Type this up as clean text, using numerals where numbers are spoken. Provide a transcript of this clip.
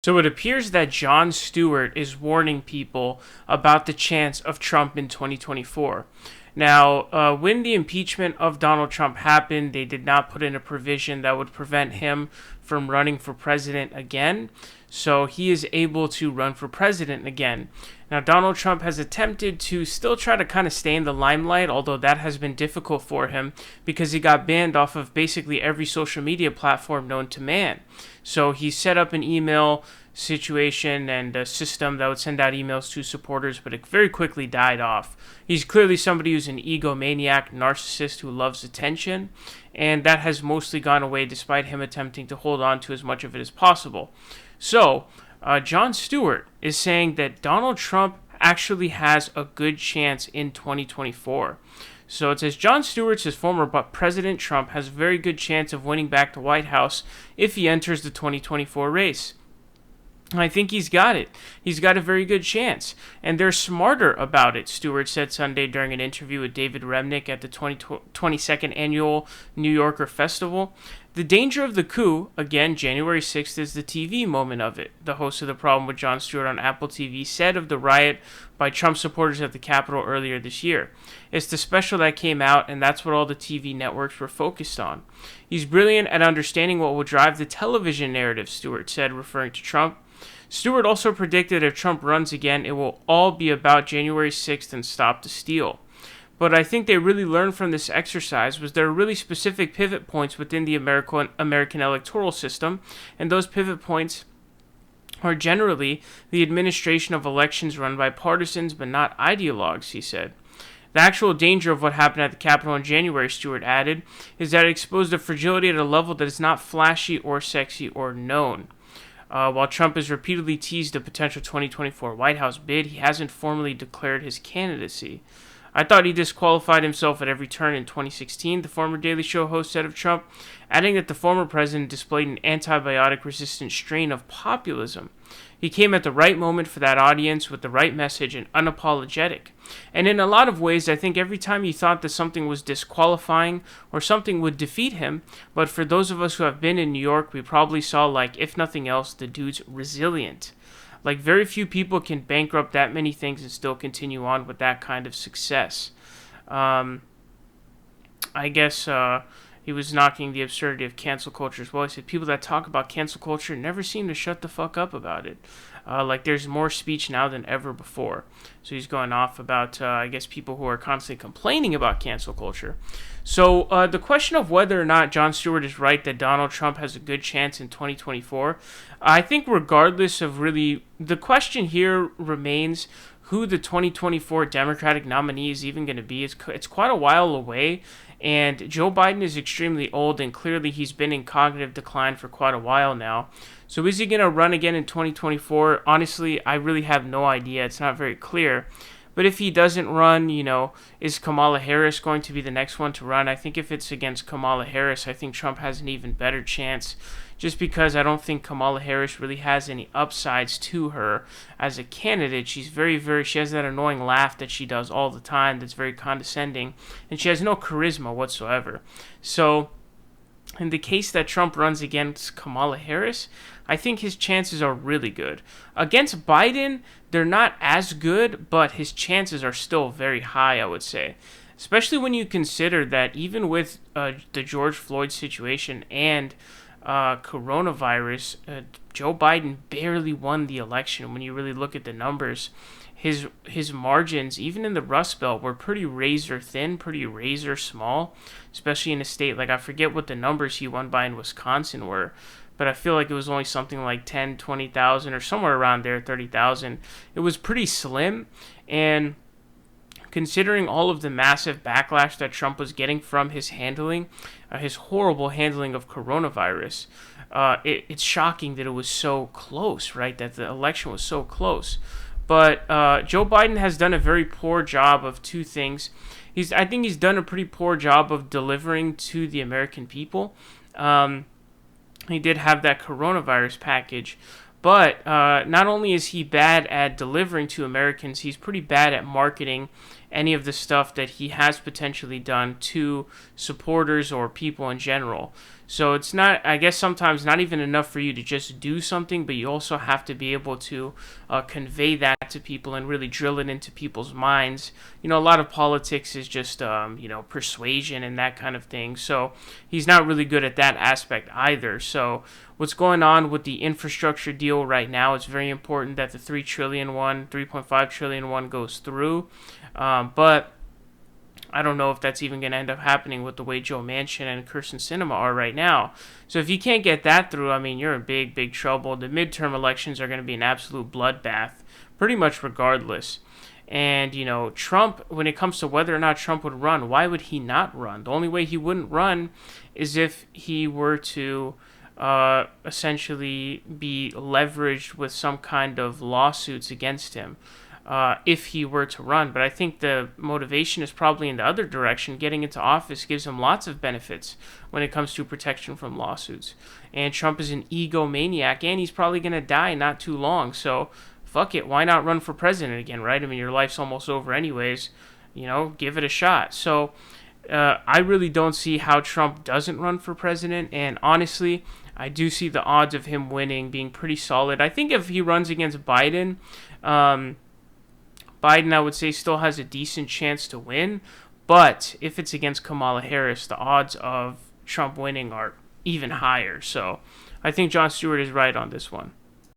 So it appears that Jon Stewart is warning people about the chance of Trump in 2024. Now, when the impeachment of Donald Trump happened, they did not put in a provision that would prevent him from running for president again. So he is able to run for president again. Now, Donald Trump has attempted to still try to kind of stay in the limelight, although that has been difficult for him because he got banned off of basically every social media platform known to man. So he set up an email situation and a system that would send out emails to supporters, but it very quickly died off. He's clearly somebody who's an egomaniac, narcissist who loves attention, and that has mostly gone away despite him attempting to hold on to as much of it as possible. So, Jon Stewart is saying that Donald Trump actually has a good chance in 2024. So it says Jon Stewart says former President Trump has a very good chance of winning back the White House if he enters the 2024 race. I think he's got it. He's got a very good chance. And they're smarter about it, Stewart said Sunday during an interview with David Remnick at the 22nd Annual New Yorker Festival. The danger of the coup, again, January 6th, is the TV moment of it. The host of The Problem with Jon Stewart on Apple TV said of the riot by Trump supporters at the Capitol earlier this year. It's the special that came out, and that's what all the TV networks were focused on. He's brilliant at understanding what will drive the television narrative, Stewart said, referring to Trump. Stewart also predicted if Trump runs again, it will all be about January 6th and Stop the Steal. But I think they really learned from this exercise was there are really specific pivot points within the American electoral system, and those pivot points are generally the administration of elections run by partisans but not ideologues, he said. The actual danger of what happened at the Capitol in January, Stewart added, is that it exposed a fragility at a level that is not flashy or sexy or known. While Trump has repeatedly teased a potential 2024 White House bid, he hasn't formally declared his candidacy. I thought he disqualified himself at every turn in 2016, the former Daily Show host said of Trump, adding that the former president displayed an antibiotic-resistant strain of populism. He came at the right moment for that audience with the right message and unapologetic. And in a lot of ways, I think every time he thought that something was disqualifying or something would defeat him, but for those of us who have been in New York, we probably saw, like, if nothing else, the dude's resilient. Like, very few people can bankrupt that many things and still continue on with that kind of success. I guess he was knocking the absurdity of cancel culture as well. He said people that talk about cancel culture never seem to shut the fuck up about it. Like, there's more speech now than ever before. So he's going off about, I guess, people who are constantly complaining about cancel culture. So the question of whether or not Jon Stewart is right that Donald Trump has a good chance in 2024, I think regardless of really, the question here remains who the 2024 Democratic nominee is even going to be. It's quite a while away, and Joe Biden is extremely old, and clearly he's been in cognitive decline for quite a while now. So is he going to run again in 2024? Honestly, I really have no idea. It's not very clear. But if he doesn't run, is Kamala Harris going to be the next one to run? I think if it's against Kamala Harris, I think Trump has an even better chance, just because I don't think Kamala Harris really has any upsides to her as a candidate. She's she has that annoying laugh that she does all the time that's very condescending, and she has no charisma whatsoever. So in the case that Trump runs against Kamala Harris, I think his chances are really good. Against Biden, they're not as good, but his chances are still very high, I would say. Especially when you consider that even with the George Floyd situation and coronavirus, Joe Biden barely won the election. When you really look at the numbers, his margins, even in the Rust Belt, were pretty razor thin, pretty razor small, especially in a state like, I forget what the numbers he won by in Wisconsin were, but I feel like it was only something like 10, 20,000 or somewhere around there, 30,000. It was pretty slim, and considering all of the massive backlash that Trump was getting from his handling, his horrible handling of coronavirus, it's shocking that it was so close, right? That the election was so close. But Joe Biden has done a very poor job of two things. I think he's done a pretty poor job of delivering to the American people. He did have that coronavirus package, but not only is he bad at delivering to Americans, he's pretty bad at marketing any of the stuff that he has potentially done to supporters or people in general. So it's not, I guess sometimes not even enough for you to just do something, but you also have to be able to convey that to people and really drill it into people's minds. A lot of politics is just, persuasion and that kind of thing. So he's not really good at that aspect either. So what's going on with the infrastructure deal right now, it's very important that the 3.5 trillion one goes through. But I don't know if that's even going to end up happening with the way Joe Manchin and Kyrsten Sinema are right now. So if you can't get that through, you're in big, big trouble. The midterm elections are going to be an absolute bloodbath, pretty much regardless. And, Trump, when it comes to whether or not Trump would run, why would he not run? The only way he wouldn't run is if he were to essentially be leveraged with some kind of lawsuits against him. If he were to run. But I think the motivation is probably in the other direction. Getting into office gives him lots of benefits when it comes to protection from lawsuits. And Trump is an egomaniac, and he's probably going to die not too long. So, fuck it. Why not run for president again, right? Your life's almost over anyways. Give it a shot. So, I really don't see how Trump doesn't run for president. And honestly, I do see the odds of him winning being pretty solid. I think if he runs against Biden, Biden, I would say, still has a decent chance to win. But if it's against Kamala Harris, the odds of Trump winning are even higher. So I think Jon Stewart is right on this one.